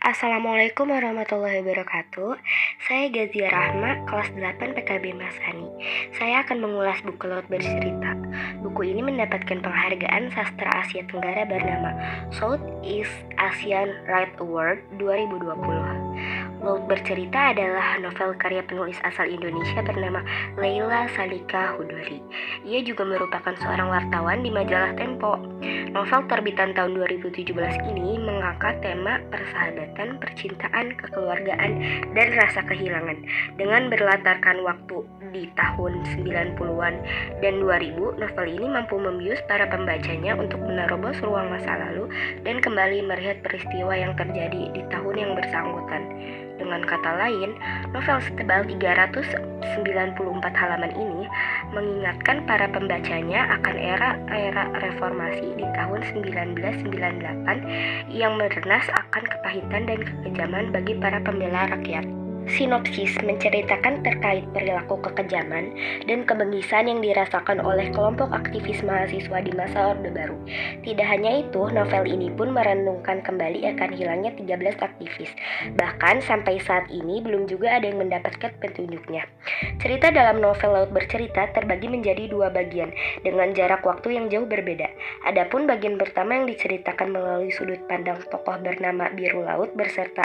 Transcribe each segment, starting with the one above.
Assalamualaikum warahmatullahi wabarakatuh. Saya Gazia Rahma, kelas 8 PKB Masani. Saya akan mengulas buku Laut Bercerita. Buku ini mendapatkan penghargaan sastra Asia Tenggara bernama Southeast Asian Right Award 2020. Laut Bercerita adalah novel karya penulis asal Indonesia bernama Leila Salika Hudori. Ia juga merupakan seorang wartawan di majalah Tempo. Novel terbitan tahun 2017 ini mengangkat tema persahabatan, percintaan, kekeluargaan, dan rasa kehilangan. Dengan berlatarkan waktu di tahun 90-an dan 2000, novel ini mampu membius para pembacanya untuk menerobos ruang masa lalu dan kembali melihat peristiwa yang terjadi di tahun yang bersangkutan. Dengan kata lain, novel setebal 394 halaman ini mengingatkan para pembacanya akan era reformasi di tahun 1998 yang merenas akan kepahitan dan kekejaman bagi para pembela rakyat. Sinopsis menceritakan terkait perilaku kekejaman dan kebengisan yang dirasakan oleh kelompok aktivis mahasiswa di masa Orde Baru. Tidak hanya itu, novel ini pun merenungkan kembali akan hilangnya 13 aktivis. Bahkan sampai saat ini belum juga ada yang mendapatkan petunjuknya. Cerita dalam novel Laut Bercerita terbagi menjadi dua bagian dengan jarak waktu yang jauh berbeda. Adapun bagian pertama yang diceritakan melalui sudut pandang tokoh bernama Biru Laut beserta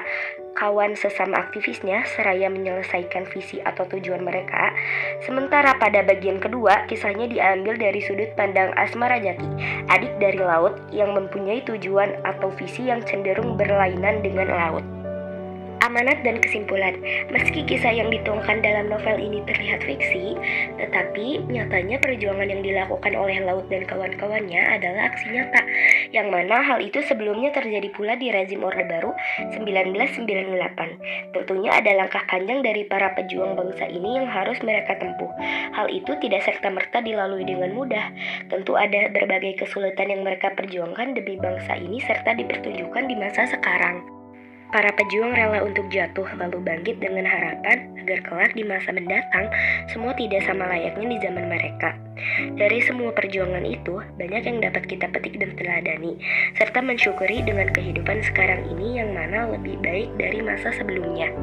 kawan sesama aktivisnya seraya menyelesaikan visi atau tujuan mereka. Sementara pada bagian kedua, kisahnya diambil dari sudut pandang Asma Rajaki, adik dari Laut yang mempunyai tujuan atau visi yang cenderung berlainan dengan Laut. Amanat dan kesimpulan, meski kisah yang dituangkan dalam novel ini terlihat fiksi, tetapi nyatanya perjuangan yang dilakukan oleh Laut dan kawan-kawannya adalah aksi nyata, yang mana hal itu sebelumnya terjadi pula di rezim Orde Baru 1998. Tentunya ada langkah panjang dari para pejuang bangsa ini yang harus mereka tempuh. Hal itu tidak serta-merta dilalui dengan mudah. Tentu ada berbagai kesulitan yang mereka perjuangkan demi bangsa ini serta dipertunjukkan di masa sekarang. Para pejuang rela untuk jatuh lalu bangkit dengan harapan agar kelak di masa mendatang semua tidak sama layaknya di zaman mereka. Dari semua perjuangan itu, banyak yang dapat kita petik dan teladani, serta mensyukuri dengan kehidupan sekarang ini yang mana lebih baik dari masa sebelumnya.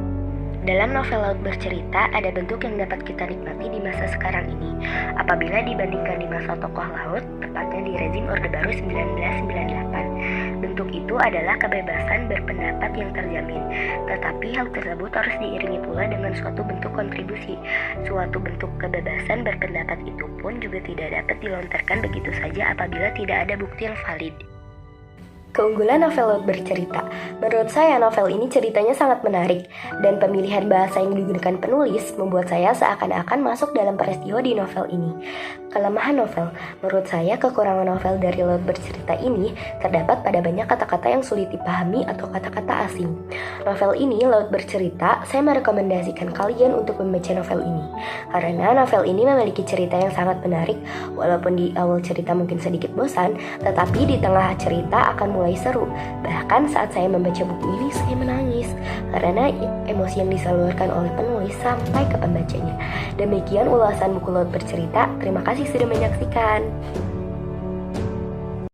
Dalam novel Laut Bercerita, ada bentuk yang dapat kita nikmati di masa sekarang ini. Apabila dibandingkan di masa tokoh Laut, tepatnya di rezim Orde Baru 1998. Bentuk itu adalah kebebasan berpendapat yang terjamin. Tetapi hal tersebut harus diiringi pula dengan suatu bentuk kontribusi. Suatu bentuk kebebasan berpendapat itu pun juga tidak dapat dilontarkan begitu saja apabila tidak ada bukti yang valid. Keunggulan novel Laut Bercerita. Menurut saya novel ini ceritanya sangat menarik dan pemilihan bahasa yang digunakan penulis membuat saya seakan-akan masuk dalam peristiwa di novel ini. Kelemahan novel, menurut saya kekurangan novel dari Laut Bercerita ini terdapat pada banyak kata-kata yang sulit dipahami atau kata-kata asing. Novel ini Laut Bercerita, saya merekomendasikan kalian untuk membaca novel ini karena novel ini memiliki cerita yang sangat menarik. Walaupun di awal cerita mungkin sedikit bosan, tetapi di tengah cerita akan mulai seru. Bahkan saat saya membaca buku ini saya menangis karena emosi yang disalurkan oleh penulis sampai ke pembacanya. Demikian ulasan buku Laut Bercerita. Terima kasih sudah menyaksikan.